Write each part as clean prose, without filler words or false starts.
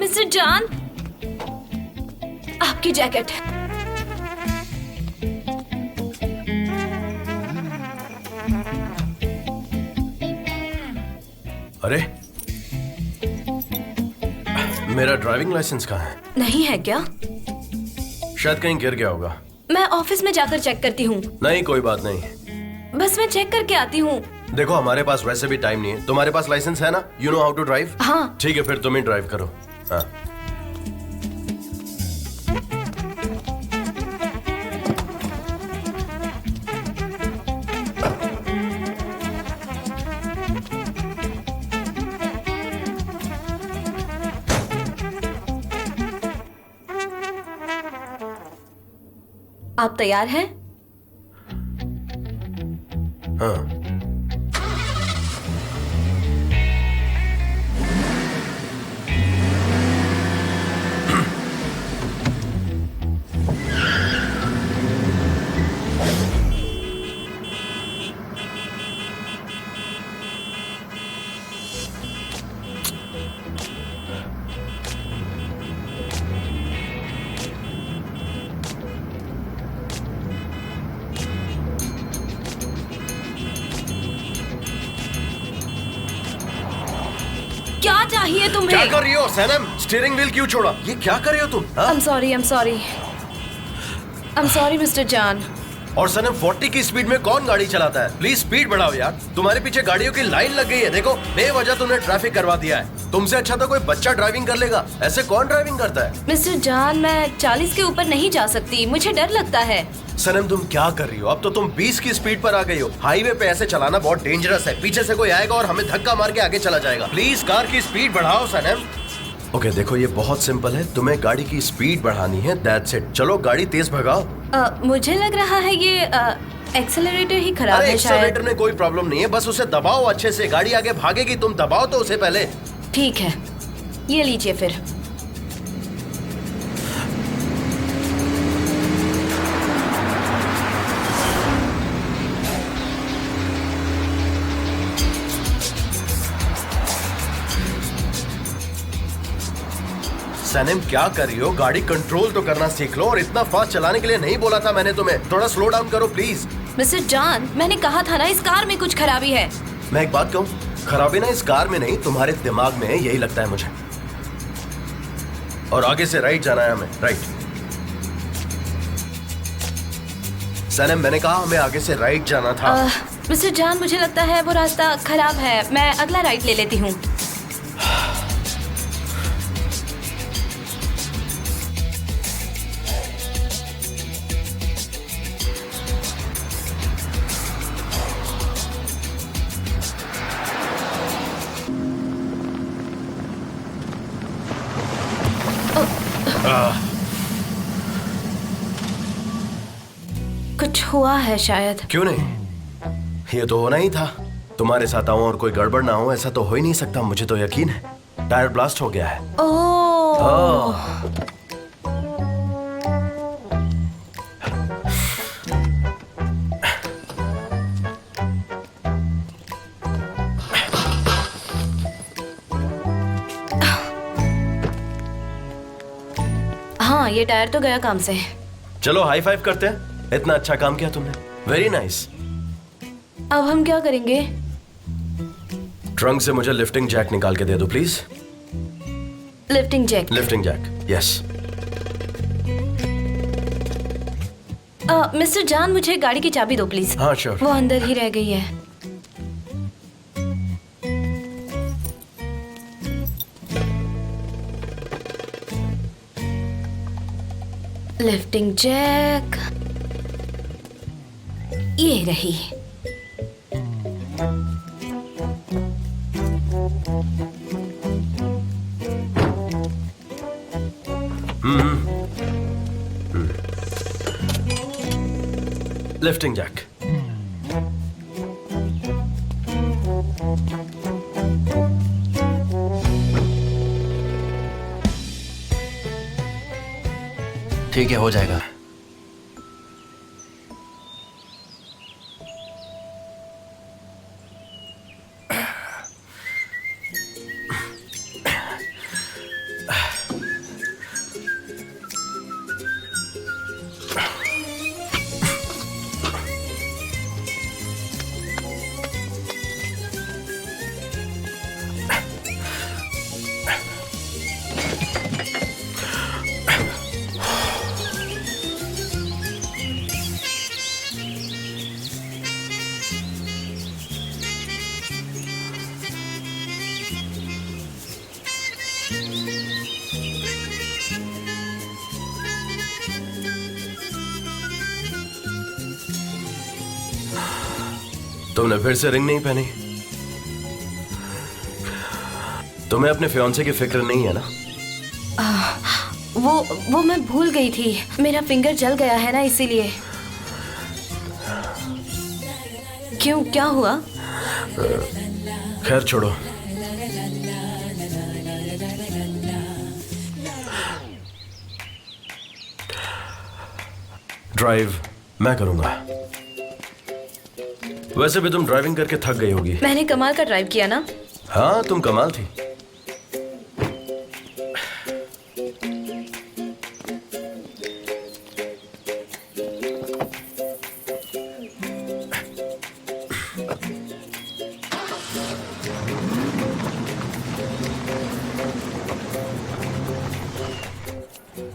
Mister John, आपकी jacket. अरे, मेरा ड्राइविंग लाइसेंस कहाँ है? नहीं है क्या? शायद कहीं गिर गया होगा। मैं ऑफिस में जाकर चेक करती हूँ। नहीं, कोई बात नहीं। बस मैं चेक करके आती हूँ। देखो, हमारे पास वैसे भी टाइम नहीं है। तुम्हारे पास लाइसेंस है ना? You know how to drive? हाँ। ठीक है, फिर तुम ही ड्राइव करो। हाँ। आप तैयार हैं? हाँ। क्या चाहिए तुम्हें? क्या कर रही हो सनम? स्टीयरिंग व्हील क्यों छोड़ा? ये क्या कर रहे हो तुम? हाँ? I'm sorry mister John. और सनम, 40 की स्पीड में कौन गाड़ी चलाता है? प्लीज स्पीड बढ़ाओ यार। तुम्हारे पीछे गाड़ियों की लाइन लग गई है। देखो, बेवजह तुमने ट्रैफिक करवा दिया है। तुमसे अच्छा तो कोई बच्चा ड्राइविंग कर लेगा। ऐसे कौन ड्राइविंग करता है? मिस्टर जॉन, मैं 40 के ऊपर नहीं जा सकती, मुझे डर लगता है। सनम, तुम क्या कर रही हो? अब तो तुम 20 की स्पीड पर आ गई हो। हाईवे पे ऐसे चलाना बहुत डेंजरस है। पीछे से कोई आएगा और हमें धक्का मार के आगे चला जाएगा। प्लीज कार की स्पीड बढ़ाओ सनम। ओके, देखो ये बहुत सिंपल है। तुम्हें गाड़ी की स्पीड बढ़ानी है, दैट्स इट। चलो गाड़ी तेज भगाओ। मुझे लग रहा है ये एक्सेलरेटर ही खराब अरे है शायद। एक्सेलरेटर में कोई प्रॉब्लम नहीं है, बस उसे दबाओ अच्छे से। गाड़ी आगे भागेगी, तुम दबाओ तो उसे पहले। ठीक है, ये लीजिए फिर। सनम, क्या कर रही हो? गाड़ी कंट्रोल तो करना सीख लो। और इतना फास्ट चलाने के लिए नहीं बोला था मैंने तुम्हें। थोड़ा स्लो डाउन करो प्लीज। मिस्टर जॉन, मैंने कहा था ना, इस कार में कुछ खराबी है। मैं एक बात कहूँ, खराबी ना इस कार में नहीं, तुम्हारे दिमाग में है, यही लगता है मुझे। और आगे से राइट जाना है हमें, राइट। सनम, मैंने कहा हमें आगे से राइट जाना था। मिस्टर जॉन, मुझे लगता है वो रास्ता खराब है। मैं अगला राइट ले लेती हूँ। कुछ हुआ है शायद। क्यों नहीं? ये तो होना ही था। तुम्हारे साथ आऊं और कोई गड़बड़ ना हो, ऐसा तो हो ही नहीं सकता। मुझे तो यकीन है टायर ब्लास्ट हो गया है। ओह। हाँ, ये टायर तो गया काम से। चलो हाई फाइव करते हैं। इतना अच्छा काम किया तुमने, वेरी नाइस। अब हम क्या करेंगे? ट्रंक से मुझे लिफ्टिंग जैक निकाल के दे दो please. Lifting jack? Lifting jack, yes. Mister John, मुझे गाड़ी की चाबी दो प्लीज। हाँ श्योर। वो अंदर ही रह गई है। लिफ्टिंग जैक ये रही। Lifting jack. ठीक है, हो जाएगा। तुमने फिर से रिंग नहीं पहनी? तुम्हें अपने फियांसे की फिक्र नहीं है ना? वो मैं भूल गई थी। मेरा फिंगर जल गया है ना, इसीलिए। क्यों, क्या हुआ? खैर छोड़ो। ड्राइव मैं करूंगा। वैसे भी तुम ड्राइविंग करके थक गई होगी। मैंने कमाल का ड्राइव किया ना। हाँ, तुम कमाल थी।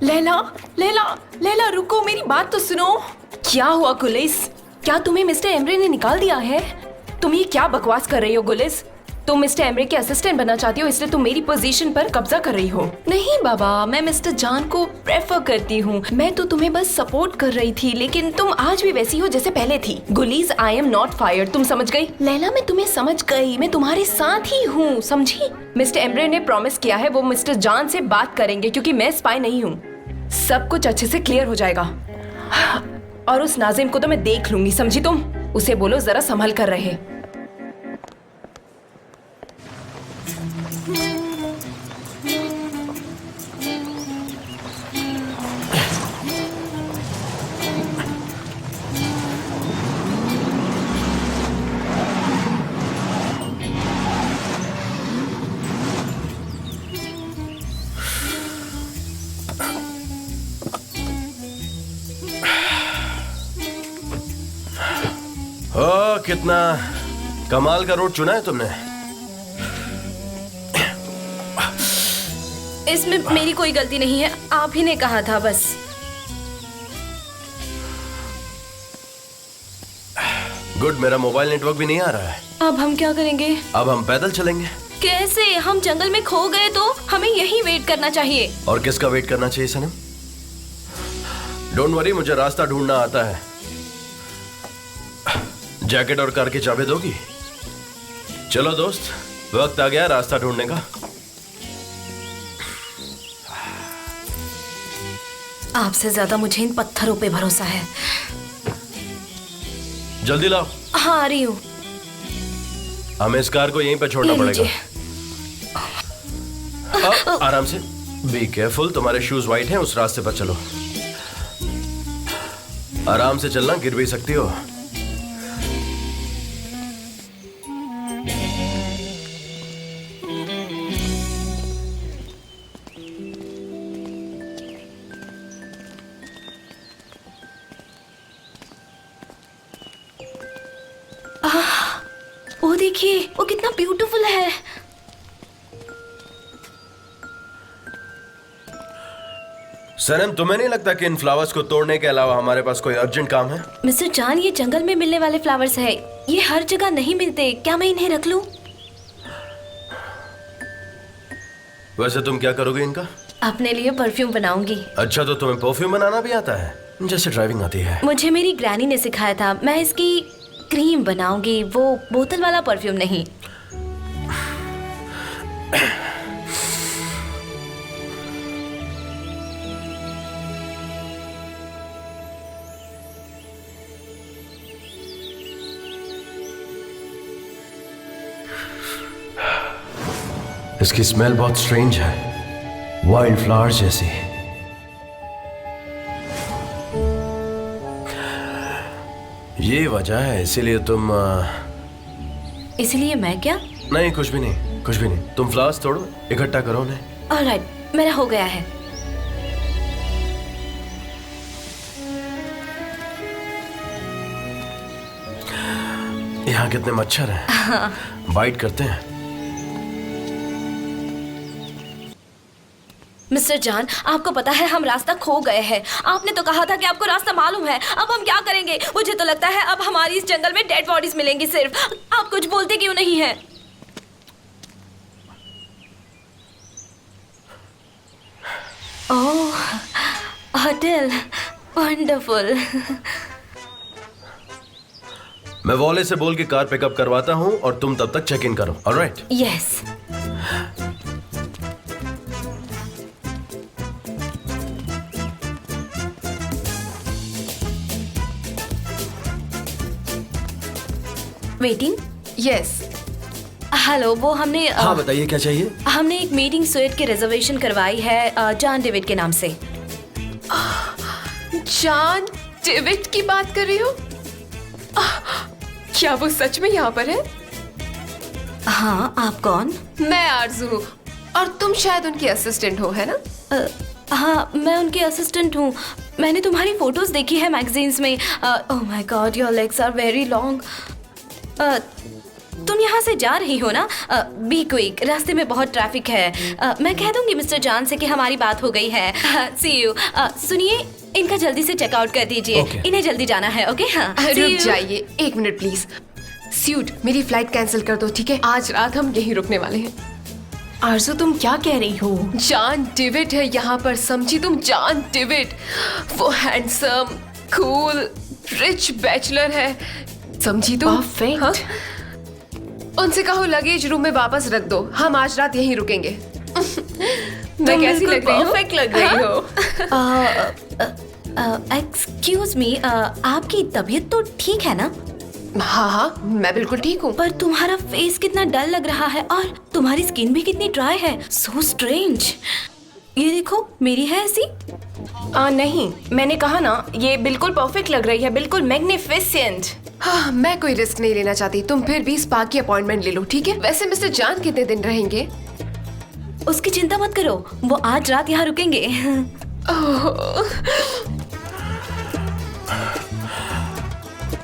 लैला, लैला, लैला रुको, मेरी बात तो सुनो। क्या हुआ गुलिस? क्या तुम्हें मिस्टर एम्ब्रे ने निकाल दिया है? तुम ये क्या बकवास कर रही हो गुलिस? तुम मिस्टर एम्ब्रे के असिस्टेंट बनना चाहती हो, इसलिए तुम मेरी पोजीशन पर कब्जा कर रही हो। नहीं बाबा, मैं मिस्टर जान को प्रेफर करती हूँ। मैं तो तुम्हें बस सपोर्ट कर रही थी, लेकिन तुम आज भी वैसी हो जैसे पहले थी। गुलिस, आई एम नॉट फायर्ड, तुम समझ गई? लैला, मैं तुम्हें समझ गई, मैं तुम्हारे साथ ही हूँ, समझी? मिस्टर एम्ब्रे ने प्रॉमिस किया है वो मिस्टर जान से बात करेंगे, क्योंकि मैं स्पाई नहीं हूँ। सब कुछ अच्छे से क्लियर हो जाएगा। और उस नाजिम को तो मैं देख लूंगी, समझी तुम? उसे बोलो जरा संभल कर रहे। ओ, कितना कमाल का रूट चुना है तुमने। इसमें मेरी कोई गलती नहीं है, आप ही ने कहा था बस। गुड, मेरा मोबाइल नेटवर्क भी नहीं आ रहा है। अब हम क्या करेंगे? अब हम पैदल चलेंगे। कैसे? हम जंगल में खो गए तो हमें यही वेट करना चाहिए। और किसका वेट करना चाहिए सनम? डोंट वरी, मुझे रास्ता ढूंढना आता है। जैकेट और कार की चाबी दोगी? चलो दोस्त, वक्त आ गया रास्ता ढूंढने का। आपसे ज्यादा मुझे इन पत्थरों पे भरोसा है। जल्दी लाओ। हाँ, आ रही हूँ। हमें इस कार को यहीं पे छोड़ना ले पड़ेगा। लीजिए। आराम से, बी केयरफुल। तुम्हारे शूज वाइट हैं, उस रास्ते पर चलो। आराम से चलना, गिर भी सकती हो। वो देखिए, वो कितना ब्यूटीफुल है। सनम, तुम्हें नहीं लगता कि इन फ्लावर्स को तोड़ने के अलावा हमारे पास कोई अर्जेंट काम है? मिस्टर जान, ये जंगल में मिलने वाले फ्लावर्स है, ये हर जगह नहीं मिलते। क्या मैं इन्हें रख लूं? वैसे तुम क्या करोगे इनका? अपने लिए परफ्यूम बनाऊंगी। अच्छा, तो तुम्हें परफ्यूम बनाना भी आता है, जैसे ड्राइविंग आती है। मुझे मेरी ग्रैनी ने सिखाया था। मैं इसकी क्रीम बनाऊंगी, वो बोतल वाला परफ्यूम नहीं। इसकी स्मेल बहुत स्ट्रेंज है, वाइल्ड फ्लावर्स जैसी। ये वजह है, इसीलिए तुम इसलिए मैं क्या? नहीं, कुछ भी नहीं, कुछ भी नहीं। तुम फ्लावर्स तोड़ो, इकट्ठा करो उन्हें। ऑलराइट, मेरा हो गया है। यहाँ कितने मच्छर हैं, बाइट करते हैं। मिस्टर जान, आपको पता है हम रास्ता खो गए हैं। आपने तो कहा था कि आपको रास्ता मालूम है। अब हम क्या करेंगे? मुझे तो लगता है अब हमारी इस जंगल में डेड बॉडीज मिलेंगी सिर्फ। आप कुछ बोलते क्यों नहीं हैं? ओह, होटल, वंडरफुल। मैं वॉले से बोल के कार पिकअप करवाता हूँ और तुम तब तक चेक इन करो। Alright? Yes. Waiting. Yes. Hello, वो हमने हाँ बताइए क्या चाहिए। हमने एक मीटिंग स्वीट की रिजर्वेशन करवाई है जॉन डेविड के नाम से। जॉन डेविड की बात कर रही हो? क्या वो सच में यहाँ पर है? हाँ, आप कौन? मैं आरजू हूँ और तुम शायद उनकी असिस्टेंट हो, है ना? हाँ, मैं उनकी असिस्टेंट हूँ। मैंने तुम्हारी फोटोज देखी है मैगजीन्स में। Oh my god, your legs are very long. तुम यहाँ से जा रही हो ना? बी क्विक, रास्ते में बहुत ट्रैफिक है। मैं कह दूंगी मिस्टर जॉन से कि हमारी बात हो गई है। सी यू। सुनिए, इनका जल्दी से चेकआउट कर दीजिए। Okay. इन्हें जल्दी जाना है। ओके? हाँ, see रुक you. जाइए, एक मिनट प्लीज। स्यूट, मेरी फ्लाइट कैंसिल कर दो, ठीक है? आज रात हम यहीं रुकने वाले हैं। आरजू, तुम क्या कह रही हो? जॉन डेविड है यहाँ पर, समझी तुम? जॉन डेविड, वो हैंडसम, कूल, रिच बैचलर है, समझी तुम? Perfect. हाँ? उनसे कहो लगेज रूम में वापस रख दो, हम आज रात यहीं रुकेंगे। मैं कैसी लग रही हूँ? परफेक्ट लग रही हो। एक्सक्यूज मी, आपकी तबीयत तो ठीक है ना? हाँ हाँ, मैं बिल्कुल ठीक हूँ। पर तुम्हारा फेस कितना डल लग रहा है और तुम्हारी स्किन भी कितनी ड्राई है। So strange. ये देखो, मेरी है ऐसी? नहीं, मैंने कहा ना, ये बिल्कुल परफेक्ट लग रही है, बिल्कुल मैग्निफिसेंट। हाँ, मैं कोई रिस्क नहीं लेना चाहती। तुम फिर भी स्पा की अपॉइंटमेंट ले लो, ठीक है? वैसे मिस्टर जॉन कितने दिन रहेंगे? उसकी चिंता मत करो, वो आज रात यहाँ रुकेंगे।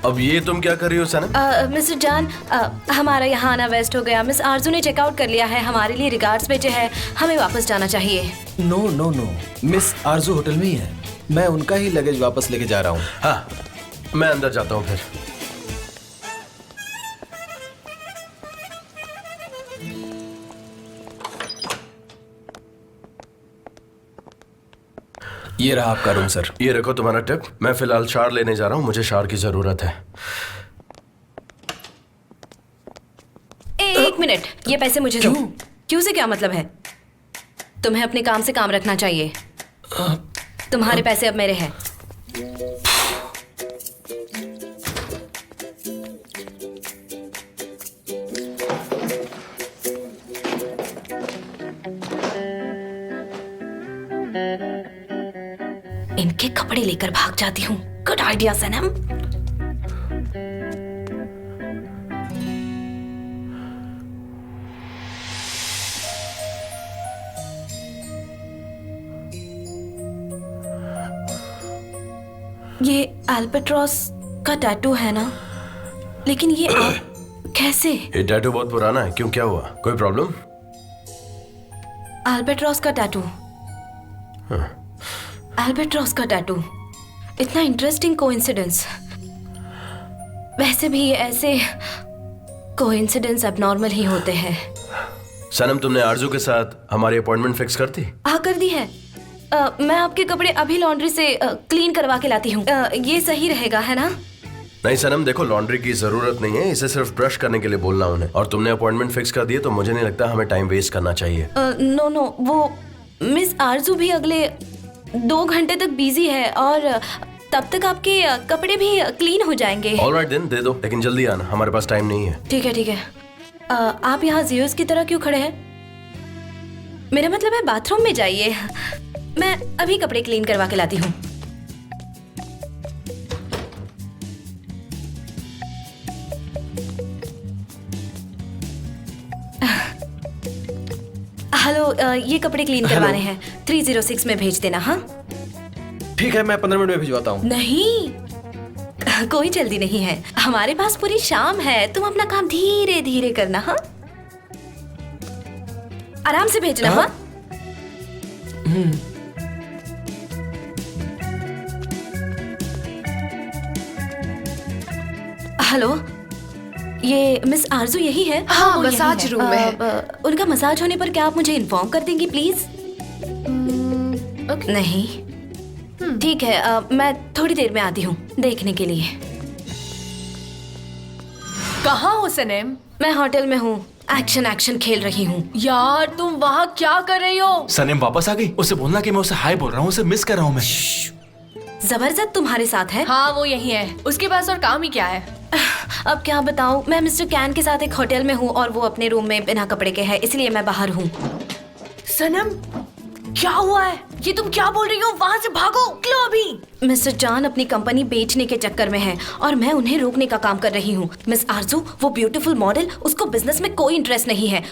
अब ये तुम क्या कर रही हो सनम? मिस्टर जॉन, हमारा यहाँ आना वेस्ट हो गया। मिस आरजू ने चेकआउट कर लिया है, हमारे लिए रिगार्ड्स भेजे हैं। हमें वापस जाना चाहिए। नो नो नो, मिस आरजू होटल में ही है। मैं उनका ही लगेज वापस लेके जा रहा हूँ। हाँ, मैं अंदर जाता हूँ फिर। ये रहा आपका रूम सर। ये रखो तुम्हारा टिप। मैं फिलहाल शार लेने जा रहा हूँ, मुझे शार की जरूरत है। एक मिनट, ये पैसे मुझे दो। क्यों? क्यों से क्या मतलब है? तुम्हें अपने काम से काम रखना चाहिए। तुम्हारे पैसे अब मेरे हैं। इनके कपड़े लेकर भाग जाती हूँ। गुड आइडिया सनम। ये अल्बाट्रॉस का टैटू है ना? लेकिन ये आप कैसे? ये टैटू बहुत पुराना है। क्यों, क्या हुआ? कोई प्रॉब्लम? अल्बाट्रॉस का टैटू। अल्बाट्रॉस का टैटू, इतना इंटरेस्टिंग कोइंसिडेंस। वैसे भी ये ऐसे कोइंसिडेंस अबनॉर्मल ही होते हैं। सनम, तुमने आरजू के साथ हमारी अपॉइंटमेंट फिक्स कर दी? हाँ, कर दी है। मैं आपके कपड़े अभी लॉन्ड्री से क्लीन करवा के लाती हूँ। ये सही रहेगा, है ना? नहीं सनम, देखो, लॉन्ड्री की जरूरत नहीं है, इसे सिर्फ ब्रश करने के लिए बोलना उन्हें। और तुमने अपॉइंटमेंट फिक्स कर दी, तो मुझे नहीं लगता हमें टाइम वेस्ट करना चाहिए। नो नो, वो मिस आरजू भी अगले 2 घंटे तक बिजी है और तब तक आपके कपड़े भी क्लीन हो जाएंगे। ऑलराइट देन, दे दो, लेकिन जल्दी आना, हमारे पास टाइम नहीं है। ठीक है ठीक है। आप यहाँ जियोस की तरह क्यों खड़े हैं? मेरा मतलब है बाथरूम में जाइए, मैं अभी कपड़े क्लीन करवा के लाती हूँ। हेलो, ये कपड़े क्लीन करवाने हैं। 306 में भेज देना। हाँ ठीक है, मैं 15 मिनट में भिजवाता हूँ। नहीं, कोई जल्दी नहीं है, हमारे पास पूरी शाम है। तुम अपना काम धीरे धीरे करना। हाँ, आराम से भेजना। हाँ, हेलो, ये मिस आरजू यही है? हाँ, वो यही मसाज है। रूम में है। उनका मसाज होने पर क्या आप मुझे इन्फॉर्म कर देंगी प्लीज? नहीं, ठीक है। मैं थोड़ी देर में आती हूँ देखने के लिए। कहाँ हो सनम? मैं होटल में हूँ, एक्शन खेल रही हूँ। यार तुम वहाँ क्या कर रही हो? सनम वापस आ गई। उसे बोलना कि मैं उसे हाय बोल रहा हूँ, उसे मिस कर रहा हूँ मैं। जबरदस्त तुम्हारे साथ है? हाँ वो यही है, उसके पास और काम ही क्या है? अब क्या बताऊँ, मैं मिस्टर कैन के साथ एक होटल में हूँ और वो अपने रूम में बिना कपड़े के है, इसलिए मैं बाहर हूँ। सनम क्या हुआ है? ये तुम क्या बोल रही हो? वहाँ से भागो, निकलो अभी। मिस्टर जॉन अपनी कंपनी बेचने के चक्कर में है और मैं उन्हें रोकने का काम कर रही हूँ। मिस आरजू, वो ब्यूटीफुल मॉडल, उसको बिजनेस में कोई इंटरेस्ट नहीं है।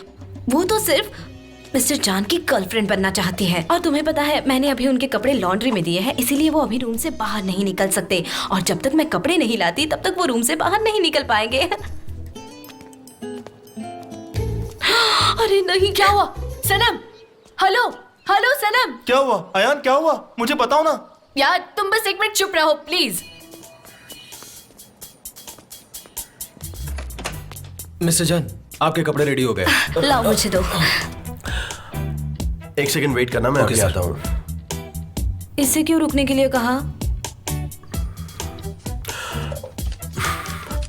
वो तो सिर्फ मिस्टर जॉन की गर्लफ्रेंड बनना चाहती है। और तुम्हें पता है, मैंने अभी उनके कपड़े लॉन्ड्री में दिए हैं, इसीलिए वो अभी रूम से बाहर नहीं निकल सकते। और जब तक मैं कपड़े नहीं लाती तब तक वो रूम से बाहर नहीं निकल पाएंगे। अरे नहीं, क्या हुआ? सनम, हेलो हेलो सनम। क्या हुआ अयान, क्या हुआ? मुझे बताओ ना। यार तुम बस एक मिनट चुप रहो प्लीज। मिस्टर जॉन, आपके कपड़े रेडी हो गए। लाओ मुझे दो। एक सेकंड वेट करना, मैं Okay, अभी sir. आता हूँ। इसे क्यों रुकने के लिए कहा?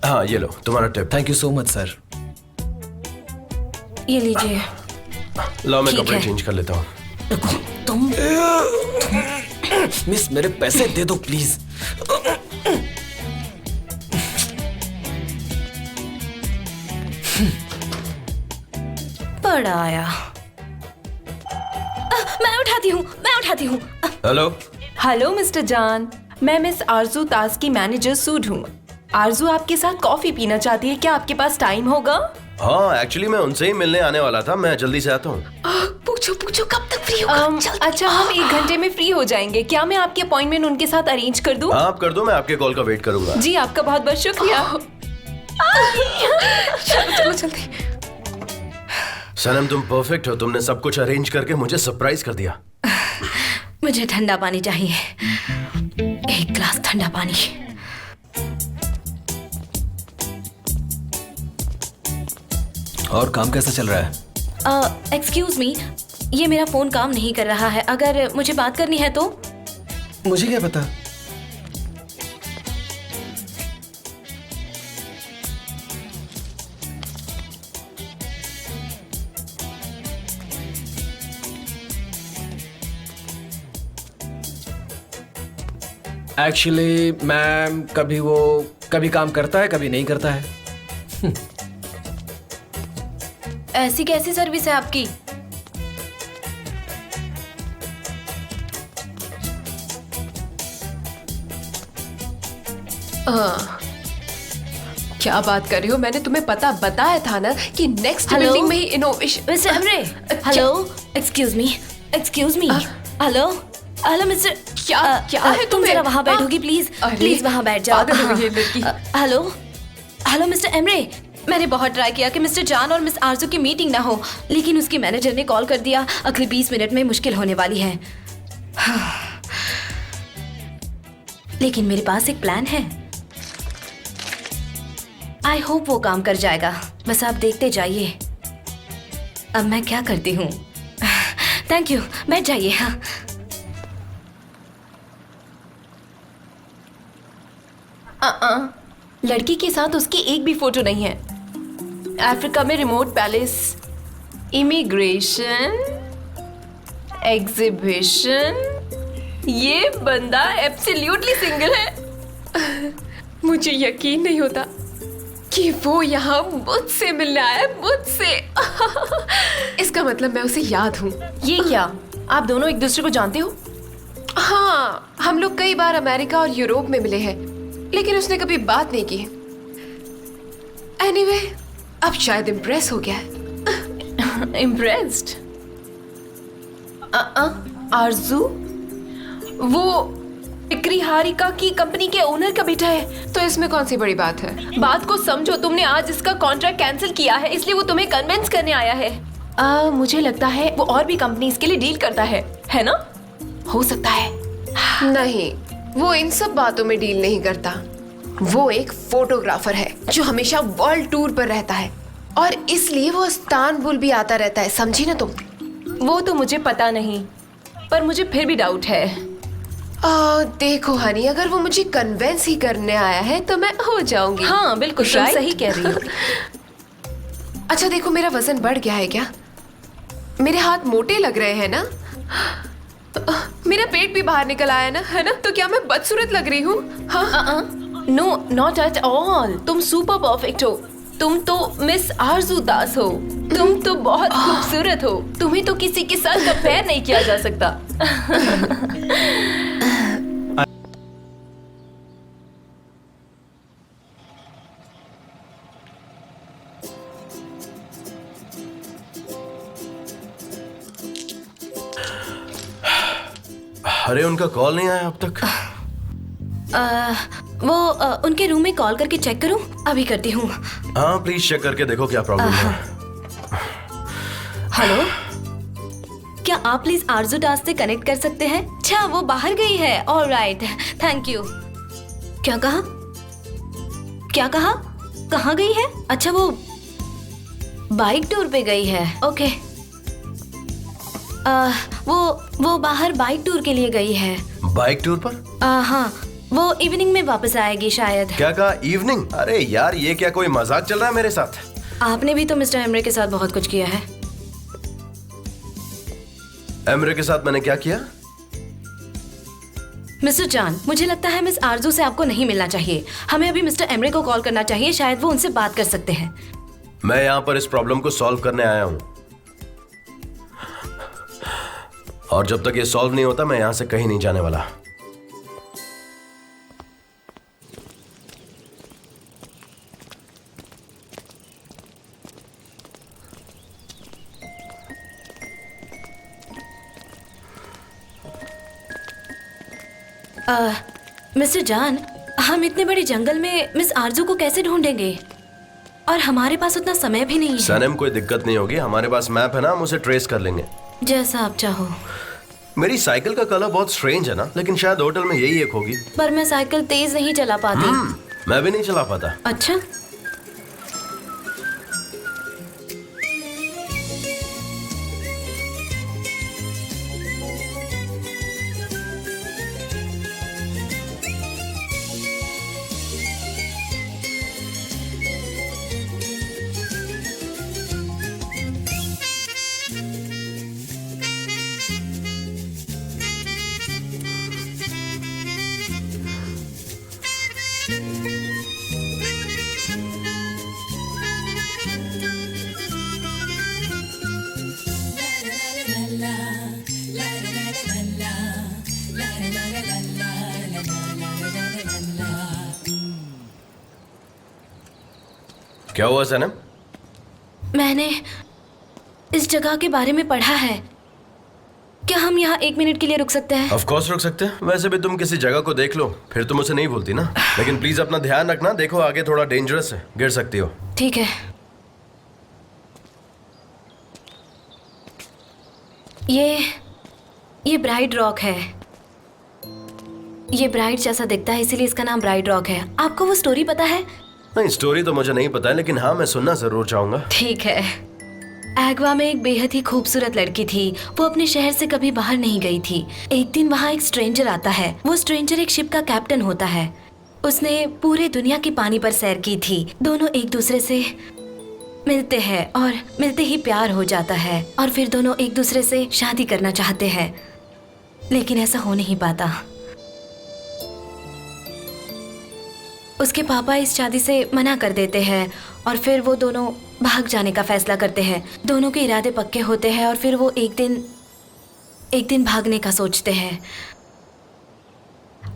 हाँ ये लो तुम्हारा tip. Thank you so much sir. ये लीजिए। लाओ मैं ठीक कपड़े है। चेंज कर लेता हूँ। तुम मिस मेरे पैसे दे दो प्लीज। बड़ा आया। मैं उठाती हूँ। हेलो। हेलो मिस्टर जॉन, मैं मिस आरजू ताज की मैनेजर सूड हूँ। आरजू आपके साथ कॉफी पीना चाहती है, क्या आपके पास टाइम होगा? हाँ एक्चुअली मैं उनसे ही मिलने आने वाला था, मैं जल्दी से आता हूँ। पूछो कब तक फ्री होगा? अच्छा हम 1 घंटे में फ्री हो जाएंगे। क्या मैं आपकी अपॉइंटमेंट उनके साथ अरेंज कर दूं? हाँ आप कर दो, मैं आपके कॉल का वेट करूंगा। जी आपका बहुत बहुत शुक्रिया। चलो जल्दी। सनम तुम परफेक्ट हो, तुमने सब कुछ अरेंज करके मुझे सरप्राइज कर दिया। मुझे ठंडा पानी चाहिए, 1 ग्लास ठंडा पानी। और काम कैसा चल रहा है? एक्सक्यूज मी, ये मेरा फोन काम नहीं कर रहा है, अगर मुझे बात करनी है तो? मुझे क्या पता। एक्चुअली मैम, कभी काम करता है, कभी नहीं करता है। ऐसी कैसी सर्विस है आपकी? क्या बात कर रही हो? मैंने तुम्हें पता बताया था ना कि नेक्स्ट हेलो? बिल्डिंग में ही innovation. Mister Emre, hello, excuse me, hello mister. क्या है तुम तुम्हें? जरा वहाँ बैठोगी प्लीज, अरे, प्लीज वहाँ बैठ जाओ। पागल हो गई ये लड़की। हेलो मिस्टर एमरे, मैंने बहुत ट्राई किया कि मिस्टर जॉन और मिस आरजू की मीटिंग ना हो, लेकिन उसकी मैनेजर ने कॉल कर दिया। अगले 20 मिनट में मुश्किल होने वाली है। लेकिन मेरे पास एक प्लान है। आई होप वो काम कर जाएगा, बस आप देखते जाइए। अब मैं क्या करती हूँ। थैंक यू, बैठ जाइए। हाँ, लड़की के साथ उसकी एक भी फोटो नहीं है। अफ्रीका में रिमोट पैलेस, इमिग्रेशन, एग्जीबिशन, ये बंदा एब्सोल्युटली सिंगल है। मुझे यकीन नहीं होता कि वो यहाँ मुझसे मिलने आया है, मुझसे। इसका मतलब मैं उसे याद हूँ। ये क्या, आप दोनों एक दूसरे को जानते हो? हाँ, हम लोग कई बार अमेरिका और यूरोप में मिले हैं, लेकिन उसने कभी बात नहीं की। एनीवे, अब शायद इम्प्रेस हो गया है। इम्प्रेस्ड? आरजू, वो बिक्री हारिका की कंपनी के ओनर का बेटा है। तो इसमें कौन सी बड़ी बात है? बात को समझो, तुमने आज इसका कॉन्ट्रैक्ट कैंसिल किया है, इसलिए वो तुम्हें कन्विंस करने आया है। मुझे लगता है वो और भी कंपनीज के लिए डील करता है ना? हो सकता है। नहीं, वो इन सब बातों में डील नहीं करता। वो एक फोटोग्राफर है जो हमेशा वर्ल्ड टूर पर रहता है, और इसलिए वो इस्तांबुल भी आता रहता है, समझी ना तुम? वो तो मुझे पता नहीं, पर मुझे फिर भी डाउट है। देखो हनी, अगर वो मुझे कन्वेंस ही करने आया है तो मैं हो जाऊंगी। हाँ बिल्कुल, तुम Right? सही कह रही हो। अच्छा देखो, मेरा वजन बढ़ गया है क्या? मेरे हाथ मोटे लग रहे हैं ना? मेरा पेट भी बाहर निकल आया ना, है ना? तो क्या मैं बदसूरत लग रही हूँ? हाँ नो, नॉट एट ऑल। तुम सुपर परफेक्ट हो। तुम तो मिस आरजू दास हो। तुम तो बहुत खूबसूरत हो। तुम्हें तो किसी के साथ कंपेयर नहीं किया जा सकता। अरे उनका कॉल नहीं आया अब तक। उनके रूम में कॉल करके चेक करूं? अभी करती हूँ। हाँ प्लीज चेक करके देखो क्या प्रॉब्लम है। हेलो, क्या आप प्लीज आरजू दास से कनेक्ट कर सकते हैं? अच्छा, वो बाहर गई है। Alright, thank you. क्या कहा? क्या कहा? कहाँ गई है? अच्छा, वो बाइक टूर पे गई है। ओके। वो बाहर बाइक टूर के लिए गई है। बाइक टूर पर? हाँ, वो इवनिंग में वापस आएगी शायद। क्या कहा, इवनिंग? अरे यार, ये क्या कोई मजाक चल रहा है मेरे साथ? आपने भी तो मिस्टर एमरे के साथ बहुत कुछ किया है। एमरे के साथ मैंने क्या किया? मिस्टर जान, मुझे लगता है मिस आरजू से आपको नहीं मिलना चाहिए। हमें अभी मिस्टर एमरे को कॉल करना चाहिए, शायद वो उनसे बात कर सकते हैं। मैं यहाँ पर इस प्रॉब्लम को सॉल्व करने आया हूँ, और जब तक ये सॉल्व नहीं होता मैं यहाँ से कहीं नहीं जाने वाला। मिस्टर जान, हम इतने बड़े जंगल में मिस आरजू को कैसे ढूंढेंगे? और हमारे पास उतना समय भी नहीं है। सनम, कोई दिक्कत नहीं होगी, हमारे पास मैप है ना, हम उसे ट्रेस कर लेंगे। जैसा आप चाहो। मेरी साइकिल का कलर बहुत स्ट्रेंज है ना, लेकिन शायद होटल में यही एक होगी। पर मैं साइकिल तेज नहीं चला पाती। मैं भी नहीं चला पाता। अच्छा, क्या हुआ सनम? मैंने इस जगह के बारे में पढ़ा है। क्या हम यहाँ 1 मिनट के लिए रुक सकते हैं? ऑफ कोर्स रुक सकते हैं। वैसे भी तुम किसी जगह को देख लो, फिर तुम उसे नहीं भूलती ना। लेकिन प्लीज अपना ध्यान रखना, देखो आगे थोड़ा डेंजरस है, गिर सकती हो। ठीक है। ये ब्राइड रॉक है। ये ब्राइड जैसा दिखता है, इसीलिए इसका नाम ब्राइड रॉक है। आपको वो स्टोरी पता है? नहीं, स्टोरी तो मुझे नहीं पता है, लेकिन हाँ मैं सुनना जरूर चाहूंगा। ठीक है। एग्वा में एक बेहद ही खूबसूरत लड़की थी। वो अपने शहर से कभी बाहर नहीं गई थी। एक दिन वहाँ एक स्ट्रेंजर आता है। वो स्ट्रेंजर एक शिप का कैप्टन होता है। उसने पूरे दुनिया की पानी पर सैर की थी। दोनों एक दूसरे से मिलते हैं और मिलते ही प्यार हो जाता है, और फिर दोनों एक दूसरे से शादी करना चाहते हैं, लेकिन ऐसा हो नहीं पाता। उसके पापा इस शादी से मना कर देते हैं और फिर वो दोनों भाग जाने का फैसला करते हैं। दोनों के इरादे पक्के होते हैं और फिर वो एक दिन भागने का सोचते हैं।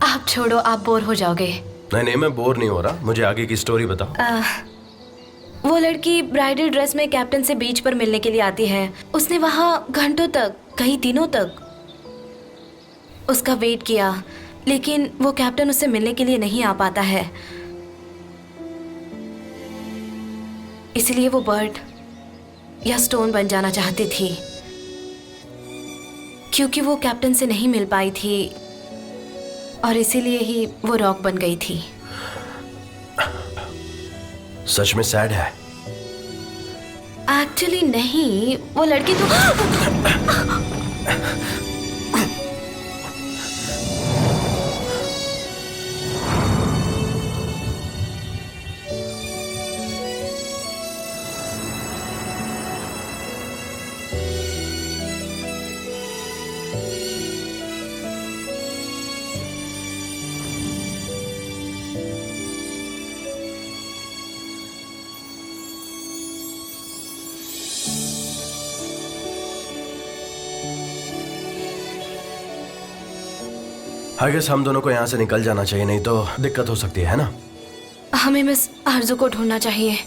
आप छोड़ो, आप बोर हो जाओगे। नहीं, मैं बोर नहीं हो रहा, मुझे आगे की स्टोरी बताओ। वो लड़की ब्राइडल ड्रेस में कैप्टन से बीच पर मिलने के लिए आती है। उसने वहाँ घंटों तक, कई दिनों तक उसका वेट किया, लेकिन वो कैप्टन उससे मिलने के लिए नहीं आ पाता है। इसलिए वो बर्ड या स्टोन बन जाना चाहती थी, क्योंकि वो कैप्टन से नहीं मिल पाई थी, और इसीलिए ही वो रॉक बन गई थी। सच में सैड है? एक्चुअली नहीं, वो लड़की तो आई गेस हम दोनों को यहाँ से निकल जाना चाहिए, नहीं तो दिक्कत हो सकती है ना? हमें मिस आरजू को ढूंढना चाहिए।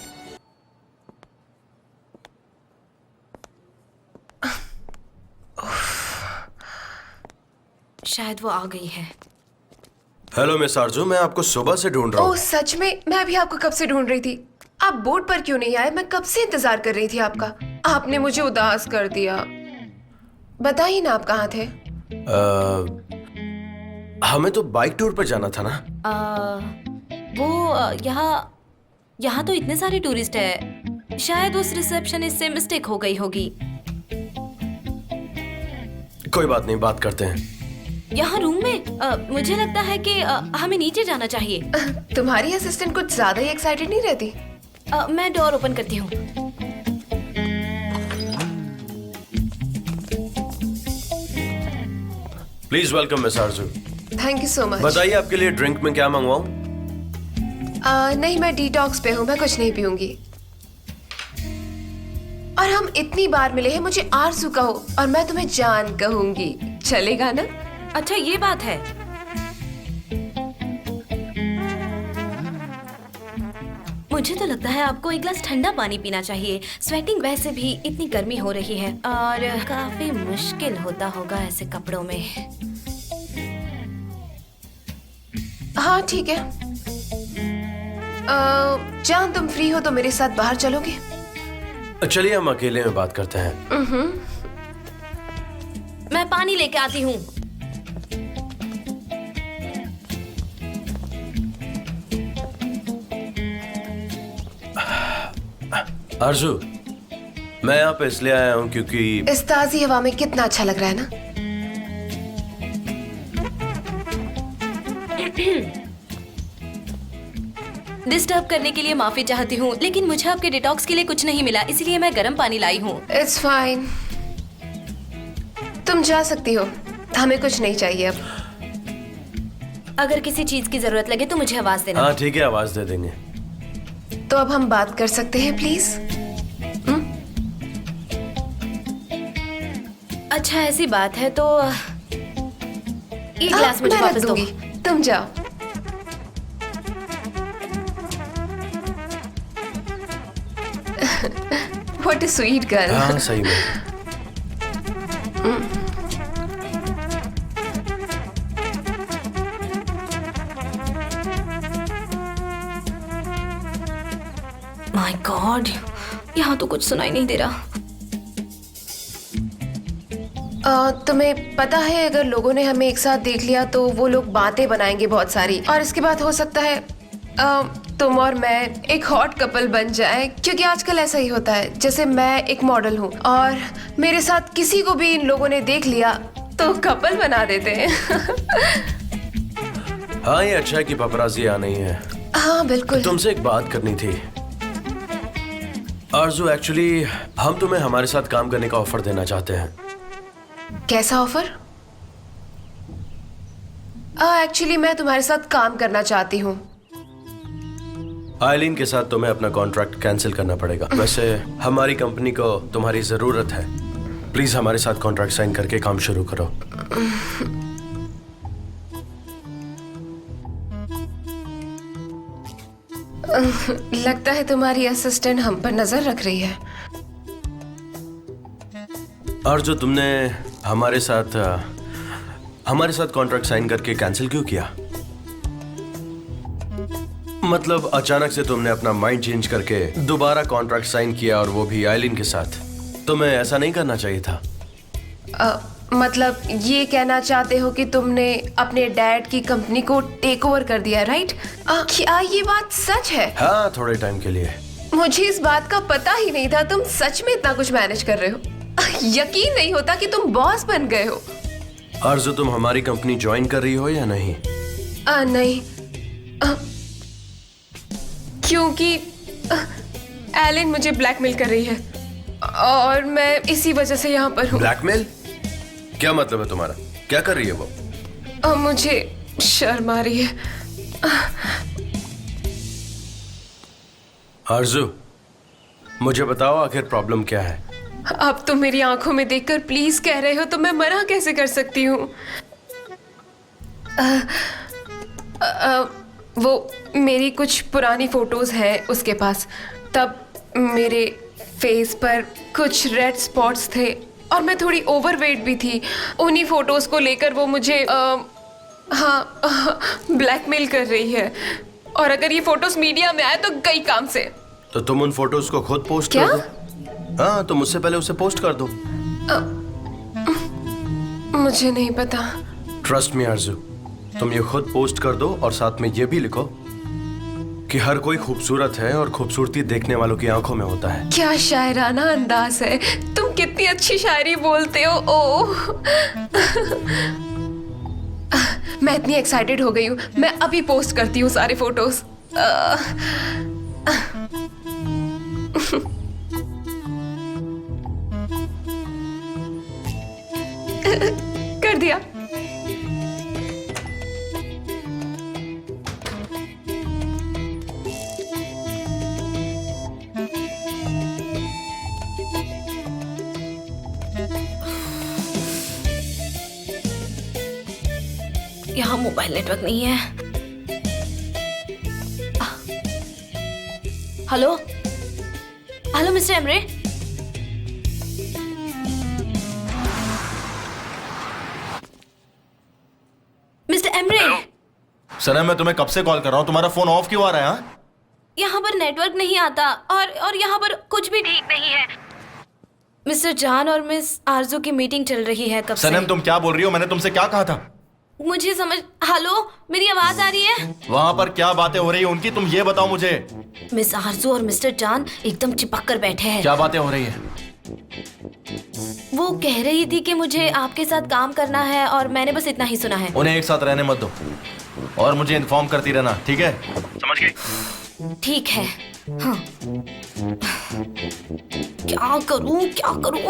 शायद वो आ गई है। हेलो मिस आरजू, मैं आपको सुबह से ढूंढ रहा ओह हूँ। सच में? मैं भी आपको कब से ढूंढ रही थी। आप बोर्ड पर क्यों नहीं आए? मैं कब से इंतजार कर रही थी आपका। आपने मुझे उदास कर दिया। बताइए ना, आप कहाँ थे? हमें तो बाइक टूर पर जाना था ना। यहाँ तो इतने सारे टूरिस्ट है, शायद उस रिसेप्शनिस्ट से मिस्टेक हो गई होगी। कोई बात नहीं, बात करते हैं। यहाँ रूम में मुझे लगता है कि हमें नीचे जाना चाहिए। तुम्हारी असिस्टेंट कुछ ज्यादा ही एक्साइटेड नहीं रहती? मैं डोर ओपन करती हूँ। Please welcome miss Aarzoo. Thank you so much. बताइए आपके लिए ड्रिंक में क्या मंगवाऊं? नहीं, मैं डिटॉक्स पे हूँ, मैं कुछ नहीं पीऊंगी। और हम इतनी बार मिले हैं, मुझे आरजू कहो और मैं तुम्हें जान कहूंगी। चलेगा ना? अच्छा, ये बात है। मुझे तो लगता है आपको एक गिलास ठंडा पानी पीना चाहिए। स्वेटिंग वैसे भी इतनी गर्मी हो रही है और काफी मुश्किल होता होगा ऐसे कपड़ों में। हाँ ठीक है। जान, तुम फ्री हो तो मेरे साथ बाहर चलोगे? चलिए हम अकेले में बात करते हैं। मैं पानी लेके आती हूँ। आरजू, मैं यहाँ पे इसलिए आया हूँ क्योंकि इस ताजी हवा में कितना अच्छा लग रहा है ना। डिस्टर्ब करने के लिए माफी चाहती हूँ, लेकिन मुझे आपके डिटॉक्स के लिए कुछ नहीं मिला, इसलिए मैं गर्म पानी लाई हूँ। इट्स फाइन, तुम जा सकती हो। हमें कुछ नहीं चाहिए अब। अगर किसी चीज की जरूरत लगे तो मुझे आवाज देना। हाँ ठीक है, आवाज दे देंगे। तो अब हम बात कर सकते हैं प्लीज? अच्छा, ऐसी बात है तो एक गिलास मुझे मैं रख वापस दो। दूंगी, तुम जाओ। What a sweet girl. हाँ सही में। माय गॉड, यहाँ तो कुछ सुनाई नहीं दे रहा। तुम्हें पता है, अगर लोगों ने हमें एक साथ देख लिया तो वो लोग बातें बनाएंगे बहुत सारी, और इसके बाद हो सकता है तुम और मैं एक हॉट कपल बन जाए। क्योंकि आजकल ऐसा ही होता है, जैसे मैं एक मॉडल हूँ और मेरे साथ किसी को भी इन लोगों ने देख लिया तो कपल बना देते हैं। हाँ ये अच्छा है कि पपराजी आ नहीं है। हाँ बिल्कुल। तुमसे एक बात करनी थी आरजू। एक्चुअली हम तुम्हें हमारे साथ काम करने का ऑफर देना चाहते हैं। कैसा ऑफर? एक्चुअली मैं तुम्हारे साथ काम करना चाहती हूँ। आइलिन के साथ तुम्हें अपना कॉन्ट्रैक्ट कैंसिल करना पड़ेगा। वैसे हमारी कंपनी को तुम्हारी जरूरत है। प्लीज हमारे साथ कॉन्ट्रैक्ट साइन करके काम शुरू करो। लगता है तुम्हारी असिस्टेंट हम पर नजर रख रही है। और जो तुमने हमारे साथ कॉन्ट्रैक्ट साइन करके कैंसिल क्यों किया? मतलब अचानक से तुमने अपना माइंड चेंज करके दोबारा कॉन्ट्रैक्ट साइन किया, और वो भी आइलिन के साथ। तुम्हें ऐसा नहीं करना चाहिए था। मतलब ये कहना चाहते हो कि तुमने अपने डैड की कंपनी को टेक ओवर कर दिया, राइट? क्या ये बात सच है? हाँ, थोड़े टाइम के लिए। मुझे इस बात का पता ही नहीं था। तुम सच में इतना कुछ मैनेज कर रहे हो? यकीन नहीं होता कि तुम बॉस बन गए हो। आरज़ू, तुम हमारी कंपनी ज्वाइन कर रही हो या नहीं? नहीं, क्योंकि एलिन मुझे ब्लैकमेल कर रही है और मैं इसी वजह से यहाँ पर हूँ। ब्लैकमेल? क्या मतलब है तुम्हारा? क्या कर रही है वो? मुझे शर्म आ रही है। आरज़ू, मुझे बताओ आखिर प्रॉब्लम क्या है? अब तुम मेरी आंखों में देखकर प्लीज कह रहे हो तो मैं मना कैसे कर सकती हूँ? वो मेरी कुछ पुरानी फोटोज हैं उसके पास। तब मेरे फेस पर कुछ रेड स्पॉट्स थे और मैं थोड़ी ओवरवेट भी थी। उन्हीं फोटोज को लेकर वो मुझे ब्लैकमेल कर रही है, और अगर ये फोटोज मीडिया में आए तो गई काम से। तो तुम उन फोटोज को खुद पोस्ट क्या? कर दो। हाँ, तुम मुझसे पहले उसे पोस्ट कर दो। मुझे नहीं पता। ट्रस्ट मी आरजू, तुम ये खुद पोस्ट कर दो और साथ में ये भी लिखो कि हर कोई खूबसूरत है और खूबसूरती देखने वालों की आंखों में होता है। क्या शायराना अंदाज है, तुम कितनी अच्छी शायरी बोलते हो। ओह मैं इतनी एक्साइटेड हो गई हूँ, मैं अभी पोस्ट करती हूँ सारे फोटोज। कर दिया। यहाँ मोबाइल नेटवर्क नहीं है। Hello hello mister Emre. Mister Emre, Sanam मैं तुम्हें कब से कॉल कर रहा हूँ, तुम्हारा फोन ऑफ क्यों आ रहा है? हाँ? यहाँ पर नेटवर्क नहीं आता और यहाँ पर कुछ भी ठीक नहीं है। मिस्टर जान और मिस आरजू की मीटिंग चल रही है कब से। सनम तुम क्या बोल रही हो? मैंने तुमसे क्या कहा था? मुझे समझ। हेलो, मेरी आवाज आ रही है? वहाँ पर क्या बातें हो रही है उनकी, तुम ये बताओ मुझे। मिस आरजू और मिस्टर जान एकदम चिपक कर बैठे हैं। क्या बातें हो रही है? वो कह रही थी कि मुझे आपके साथ काम करना है और मैंने बस इतना ही सुना है। उन्हें एक साथ रहने मत दो और मुझे इन्फॉर्म करती रहना, ठीक है? समझ गई? ठीक है। हाँ। क्या करूं क्या करूं?